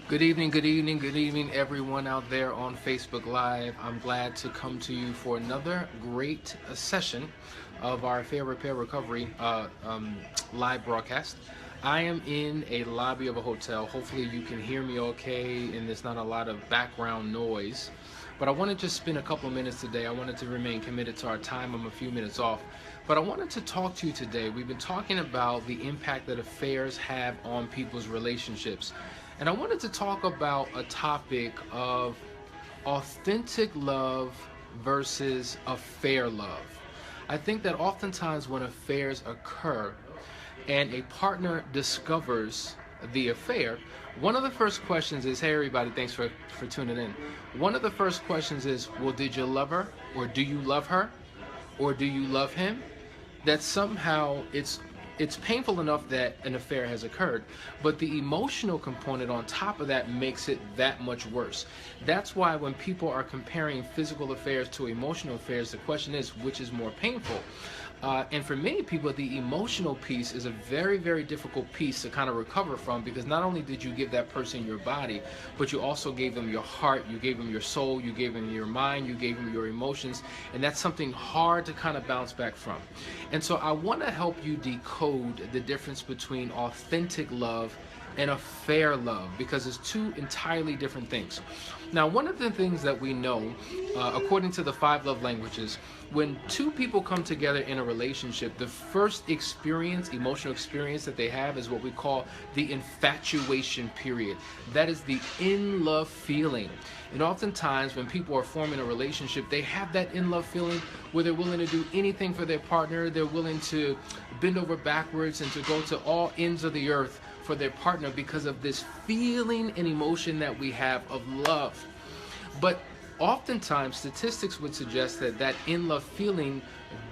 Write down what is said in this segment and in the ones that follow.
Good evening, good evening, good evening, everyone out there on Facebook Live. I'm glad to come to you for another great session of our Affair Repair Recovery live broadcast. I am in a lobby of a hotel. Hopefully, you can hear me okay and there's not a lot of background noise. But I want to just spend a couple of minutes today. I wanted to remain committed to our time. I'm a few minutes off. But I wanted to talk to you today. We've been talking about the impact that affairs have on people's relationships. And I wanted to talk about a topic of authentic love versus affair love. I think that oftentimes when affairs occur and a partner discovers the affair, one of the first questions is, hey everybody, thanks for tuning in. One of the first questions is, well, did you love her? Or do you love her? Or do you love him? That somehow it's painful enough that an affair has occurred, but the emotional component on top of that makes it that much worse. That's why when people are comparing physical affairs to emotional affairs, the question is, which is more painful? And for many people, the emotional piece is a very, very difficult piece to kind of recover from, because not only did you give that person your body, but you also gave them your heart, you gave them your soul, you gave them your mind, you gave them your emotions, and that's something hard to kind of bounce back from. And so I want to help you decode the difference between authentic love and affair love, because it's two entirely different things. Now, one of the things that we know, according to the 5 love languages, when two people come together in a relationship, the first experience, emotional experience that they have is what we call the infatuation period. That is the in-love feeling. And oftentimes when people are forming a relationship, they have that in-love feeling where they're willing to do anything for their partner. They're willing to bend over backwards and to go to all ends of the earth for their partner because of this feeling and emotion that we have of love. But oftentimes statistics would suggest that that in-love feeling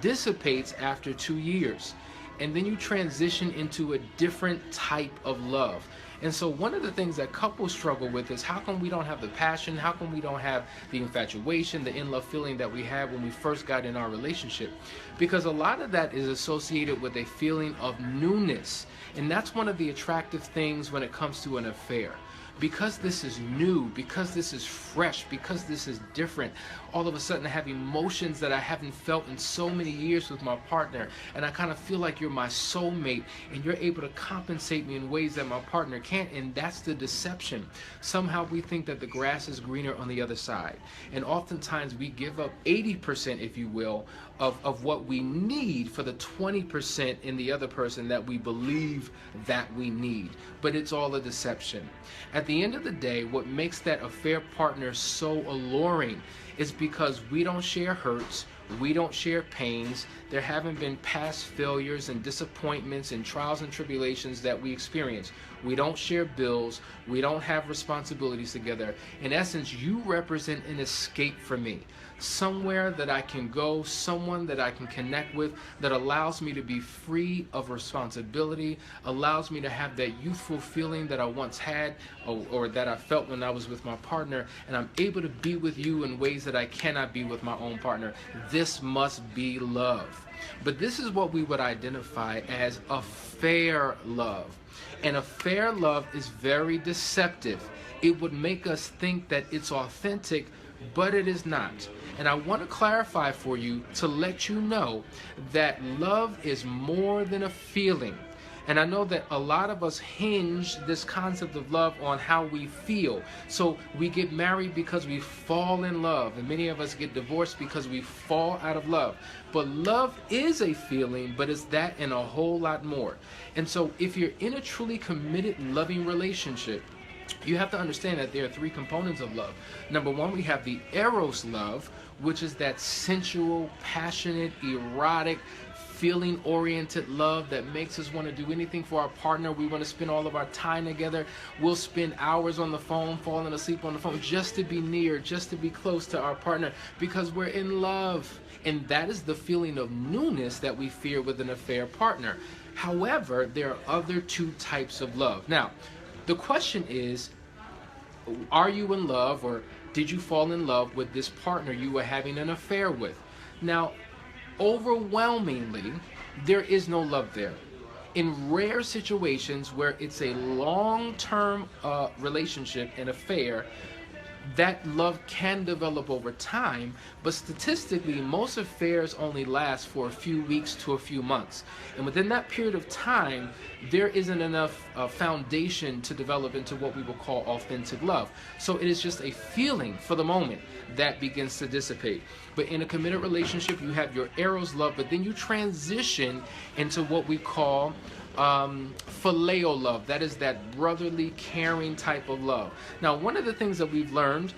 dissipates after 2 years, and then you transition into a different type of love. And so one of the things that couples struggle with is, how come we don't have the passion? How come we don't have the infatuation, the in-love feeling that we had when we first got in our relationship? Because a lot of that is associated with a feeling of newness. And that's one of the attractive things when it comes to an affair. Because this is new, because this is fresh, because this is different, all of a sudden I have emotions that I haven't felt in so many years with my partner, and I kind of feel like you're my soulmate, and you're able to compensate me in ways that my partner can't, and that's the deception. Somehow we think that the grass is greener on the other side, and oftentimes we give up 80%, if you will, of what we need for the 20% in the other person that we believe that we need. But it's all a deception. At the end of the day, what makes that affair partner so alluring is because we don't share hurts, we don't share pains, there haven't been past failures and disappointments and trials and tribulations that we experience. We don't share bills, we don't have responsibilities together. In essence, you represent an escape for me. Somewhere that I can go, someone that I can connect with, that allows me to be free of responsibility, allows me to have that youthful feeling that I once had, or that I felt when I was with my partner, and I'm able to be with you in ways that I cannot be with my own partner. This must be love. But this is what we would identify as affair love. And affair love is very deceptive. It would make us think that it's authentic, but it is not. And I want to clarify for you to let you know that love is more than a feeling. And I know that a lot of us hinge this concept of love on how we feel. So we get married because we fall in love, and many of us get divorced because we fall out of love. But love is a feeling, but it's that and a whole lot more. And so if you're in a truly committed, loving relationship, you have to understand that there are 3 components of love. Number 1, we have the Eros Love, which is that sensual, passionate, erotic, feeling-oriented love that makes us want to do anything for our partner. We want to spend all of our time together. We'll spend hours on the phone, falling asleep on the phone, just to be near, just to be close to our partner, because we're in love. And that is the feeling of newness that we fear with an affair partner. However, there are other 2 types of love. Now, the question is, are you in love, or did you fall in love with this partner you were having an affair with? Now, overwhelmingly, there is no love there. In rare situations where it's a long-term relationship, an affair, that love can develop over time, but statistically, most affairs only last for a few weeks to a few months. And within that period of time, there isn't enough foundation to develop into what we will call authentic love. So it is just a feeling for the moment that begins to dissipate. But in a committed relationship, you have your Eros love, but then you transition into what we call phileo love. That is that brotherly, caring type of love. Now, one of the things that we've learned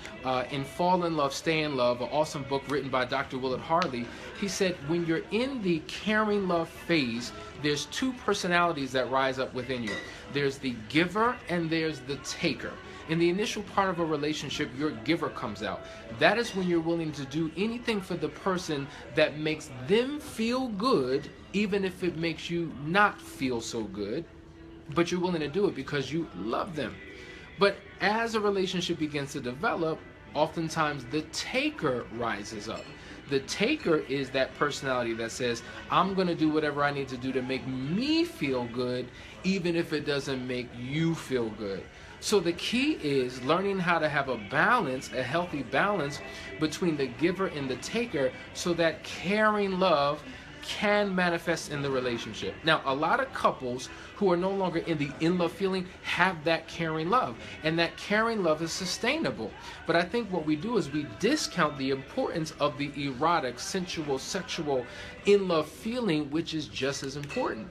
in Fall in Love, Stay in Love, an awesome book written by Dr. Willard Harley, he said when you're in the caring love phase, there's two personalities that rise up within you. There's the giver and there's the taker. In the initial part of a relationship, your giver comes out. That is when you're willing to do anything for the person that makes them feel good, even if it makes you not feel so good, but you're willing to do it because you love them. But as a relationship begins to develop, oftentimes the taker rises up. The taker is that personality that says, I'm going to do whatever I need to do to make me feel good, even if it doesn't make you feel good. So the key is learning how to have a balance, a healthy balance between the giver and the taker, so that caring love can manifest in the relationship. Now, a lot of couples who are no longer in the in-love feeling have that caring love, and that caring love is sustainable. But I think what we do is we discount the importance of the erotic, sensual, sexual, in-love feeling, which is just as important.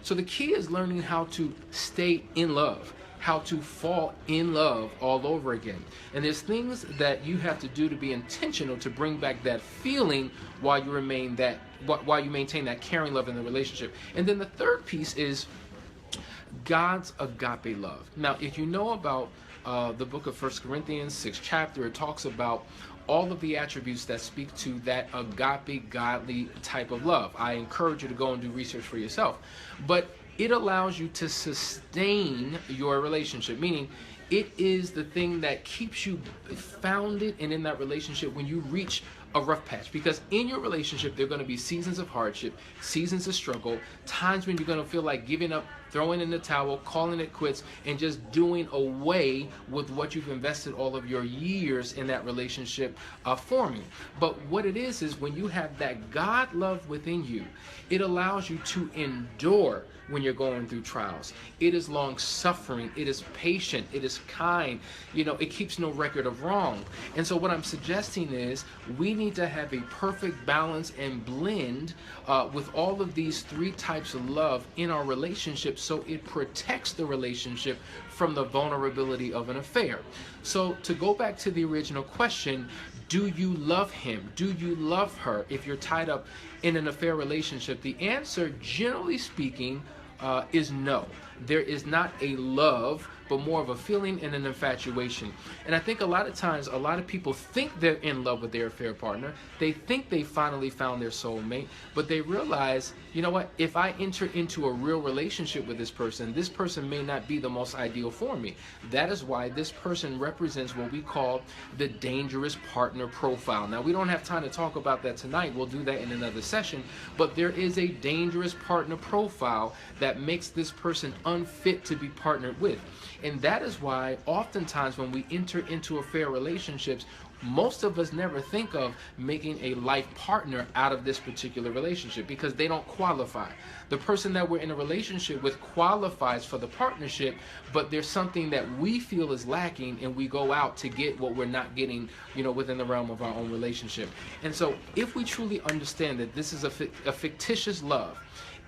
So the key is learning how to stay in love, how to fall in love all over again. And there's things that you have to do to be intentional to bring back that feeling while you maintain that caring love in the relationship. And then the third piece is God's agape love. Now, if you know about the book of 1 Corinthians, 6th chapter, it talks about all of the attributes that speak to that agape, godly type of love. I encourage you to go and do research for yourself. But it allows you to sustain your relationship, meaning it is the thing that keeps you founded and in that relationship when you reach a rough patch. Because in your relationship, there are going to be seasons of hardship, seasons of struggle, times when you're going to feel like giving up, throwing in the towel, calling it quits, and just doing away with what you've invested all of your years in that relationship forming. But what it is when when you have that God love within you, it allows you to endure when you're going through trials. It is long suffering, it is patient, it is kind, it keeps no record of wrong. And so what I'm suggesting is we need to have a perfect balance and blend with all of these three types of love in our relationship, so it protects the relationship from the vulnerability of an affair. So to go back to the original question, do you love him? Do you love her? If you're tied up in an affair relationship, the answer, generally speaking, is no. There is not a love, but more of a feeling and an infatuation. And I think a lot of times, a lot of people think they're in love with their affair partner. They think they finally found their soulmate, but they realize, you know what, if I enter into a real relationship with this person may not be the most ideal for me. That is why this person represents what we call the dangerous partner profile. Now, we don't have time to talk about that tonight. We'll do that in another session. But there is a dangerous partner profile that makes this person unfit to be partnered with. And that is why oftentimes when we enter into affair relationships, most of us never think of making a life partner out of this particular relationship because they don't qualify. The person that we're in a relationship with qualifies for the partnership, but there's something that we feel is lacking and we go out to get what we're not getting, within the realm of our own relationship. And so if we truly understand that this is a fictitious love,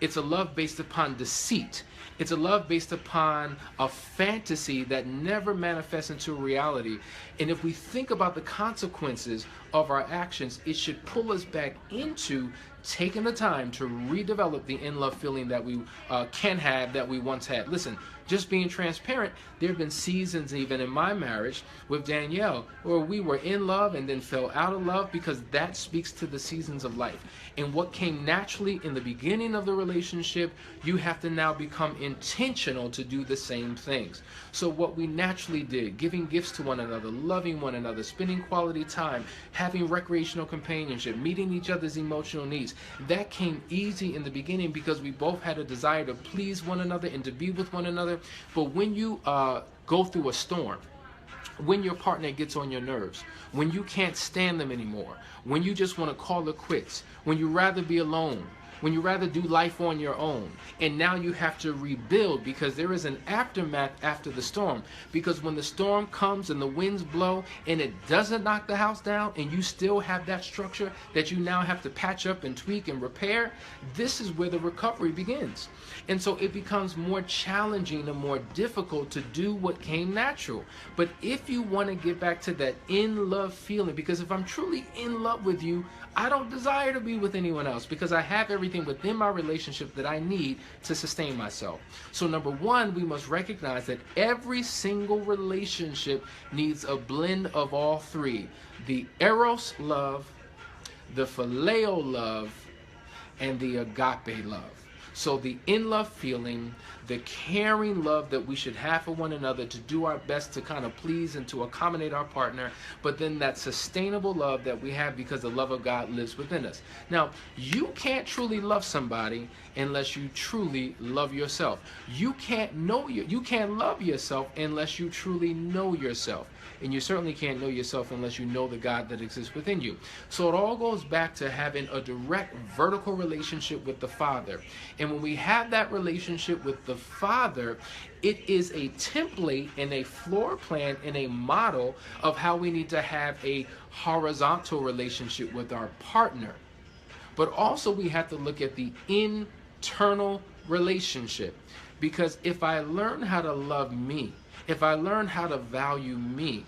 it's a love based upon deceit. It's a love based upon a fantasy that never manifests into reality. And if we think about the consequences of our actions, it should pull us back into taking the time to redevelop the in-love feeling that we can have, that we once had. Listen, just being transparent, there have been seasons even in my marriage with Danielle where we were in love and then fell out of love, because that speaks to the seasons of life. And what came naturally in the beginning of the relationship, you have to now become intentional to do the same things. So what we naturally did, giving gifts to one another, loving one another, spending quality time, having recreational companionship, meeting each other's emotional needs, that came easy in the beginning because we both had a desire to please one another and to be with one another. But when you go through a storm, when your partner gets on your nerves, when you can't stand them anymore, when you just want to call it quits, when you rather be alone, when you rather do life on your own, and now you have to rebuild because there is an aftermath after the storm. Because when the storm comes and the winds blow and it doesn't knock the house down and you still have that structure that you now have to patch up and tweak and repair, this is where the recovery begins. And so it becomes more challenging and more difficult to do what came natural. But if you want to get back to that in love feeling, because if I'm truly in love with you, I don't desire to be with anyone else because I have everything within my relationship that I need to sustain myself. So number one, we must recognize that every single relationship needs a blend of all three: the Eros love, the Phileo love, and the agape love. So the in-love feeling, the caring love that we should have for one another to do our best to kind of please and to accommodate our partner, but then that sustainable love that we have because the love of God lives within us. Now, you can't truly love somebody unless you truly love yourself. You can't love yourself unless you truly know yourself. And you certainly can't know yourself unless you know the God that exists within you. So it all goes back to having a direct vertical relationship with the Father. And when we have that relationship with the Father, it is a template and a floor plan and a model of how we need to have a horizontal relationship with our partner. But also we have to look at the internal relationship. Because if I learn how to love me, if I learn how to value me,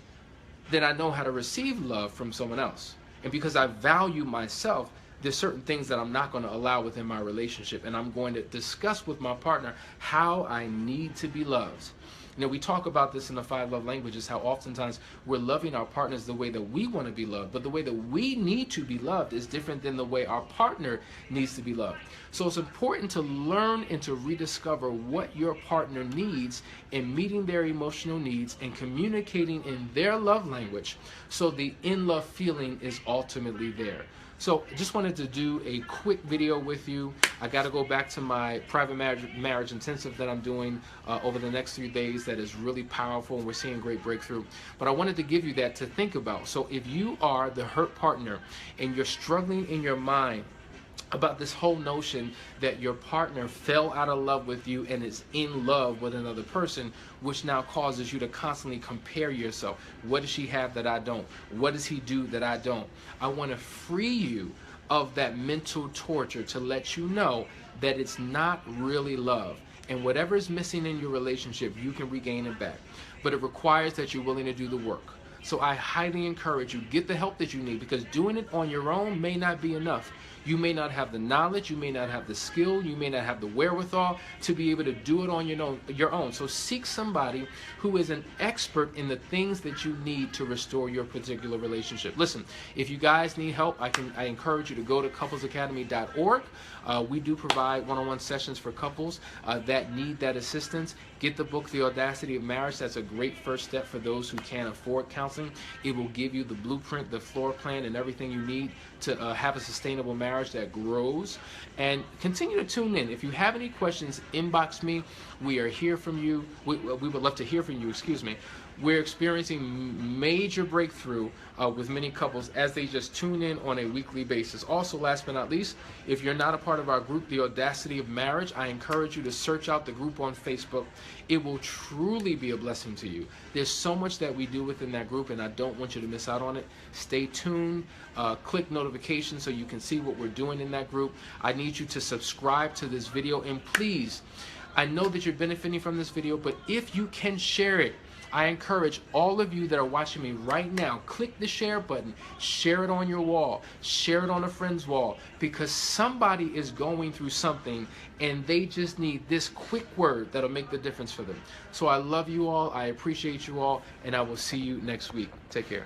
then I know how to receive love from someone else. And because I value myself, there's certain things that I'm not going to allow within my relationship. And I'm going to discuss with my partner how I need to be loved. You know, we talk about this in the 5 love languages, how oftentimes we're loving our partners the way that we want to be loved. But the way that we need to be loved is different than the way our partner needs to be loved. So it's important to learn and to rediscover what your partner needs in meeting their emotional needs and communicating in their love language so the in-love feeling is ultimately there. So I just wanted to do a quick video with you. I got to go back to my private marriage intensive that I'm doing over the next 3 days that is really powerful, and we're seeing great breakthrough. But I wanted to give you that to think about. So if you are the hurt partner and you're struggling in your mind about this whole notion that your partner fell out of love with you and is in love with another person, which now causes you to constantly compare yourself. What does she have that I don't? What does he do that I don't? I want to free you of that mental torture to let you know that it's not really love. And whatever is missing in your relationship, you can regain it back. But it requires that you're willing to do the work. So I highly encourage you, get the help that you need, because doing it on your own may not be enough. You may not have the knowledge, you may not have the skill, you may not have the wherewithal to be able to do it on your own. So seek somebody who is an expert in the things that you need to restore your particular relationship. Listen, if you guys need help, I encourage you to go to couplesacademy.org. We do provide one-on-one sessions for couples that need that assistance. Get the book, The Audacity of Marriage. That's a great first step for those who can't afford counseling. It will give you the blueprint, the floor plan, and everything you need to have a sustainable marriage that grows. And continue to tune in. If you have any questions, inbox me. We are here from you. We would love to hear from you, excuse me. We're experiencing major breakthrough with many couples as they just tune in on a weekly basis. Also, last but not least, if you're not a part of our group, The Audacity of Marriage, I encourage you to search out the group on Facebook. It will truly be a blessing to you. There's so much that we do within that group, and I don't want you to miss out on it. Stay tuned. Click notifications so you can see what we're doing in that group. I need you to subscribe to this video, and please, I know that you're benefiting from this video, but if you can share it, I encourage all of you that are watching me right now, click the share button, share it on your wall, share it on a friend's wall, because somebody is going through something and they just need this quick word that'll make the difference for them. So I love you all, I appreciate you all, and I will see you next week. Take care.